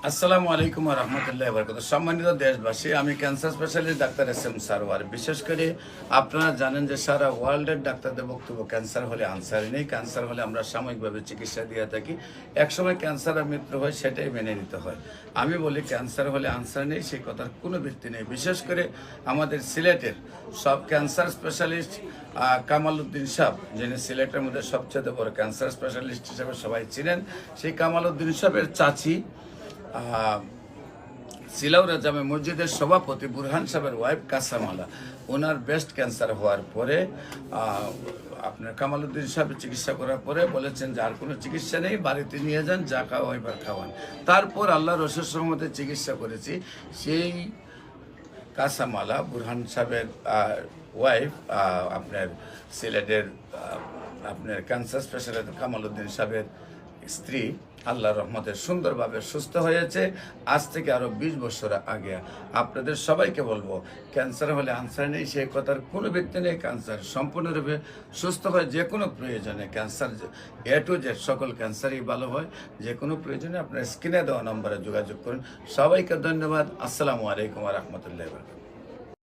আসসালামু আলাইকুম রহমতুল্লাহ বরকত। সম্মানিত দেশবাসী, আমি cancer specialist doctor SM Sarwar. বিশেষ করে আপনারা জানেন যে সারা ওয়ার্ল্ডের ডাক্তারদের বক্তব্য ক্যান্সার হলে আনসারই নেই, ক্যান্সার হলে আমরা সাময়িকভাবে চিকিৎসা দিয়ে থাকি, একসময় ক্যান্সারের মৃত্যু হয়, সেটাই মেনে নিতে হয়। আমি বলি ক্যান্সার হলে আনসার নেই, সেই কথার কোনো ভিত্তি নেই। বিশেষ করে আমাদের সিলেটের সব ক্যান্সার স্পেশালিস্ট কামালউদ্দিন সাহেব, যিনি সিলেটের মধ্যে সবচেয়ে বড় ক্যান্সার স্পেশালিস্ট হিসেবে সবাই চিনেন, সেই কামালউদ্দিন সাহেবের চাচি সিলাউরা জামে মসজিদের সভাপতি বুরহান সাহেবের ওয়াইফ কাসামালা, ওনার ব্রেস্ট ক্যান্সার হওয়ার পরে আপনার কামালউদ্দিন সাহেব চিকিৎসা করার পরে বলেছেন যে আর কোনো চিকিৎসা নেই, বাড়িতে নিয়ে যান, যা খাওয়া এবার খাওয়ান। তারপর আল্লাহর রসুল রহমতে চিকিৎসা করেছি। সেই কাসামালা বুরহান সাহেবের ওয়াইফ, আপনার সিলেটের আপনার ক্যান্সার স্পেশালিস্ট কামালউদ্দিন সাহেবের স্ত্রী, আল্লাহর রহমতে সুন্দরভাবে সুস্থ হয়েছে। আজ থেকে আরও 20 বছর আগে। আপনাদের সবাইকে বলবো, ক্যান্সার হলে আনসার নেই, সেই কথার কোনো ব্যক্তি নেই। ক্যান্সার সম্পূর্ণরূপে সুস্থ হয় যে কোনো প্রয়োজনে। ক্যান্সার A to Z সকল ক্যান্সারই ভালো হয়। যে কোনো প্রয়োজনে আপনার স্ক্রিনে দেওয়া নম্বরে যোগাযোগ করুন। সবাইকে ধন্যবাদ। আসসালামু আলাইকুম রহমতুল্লাহ।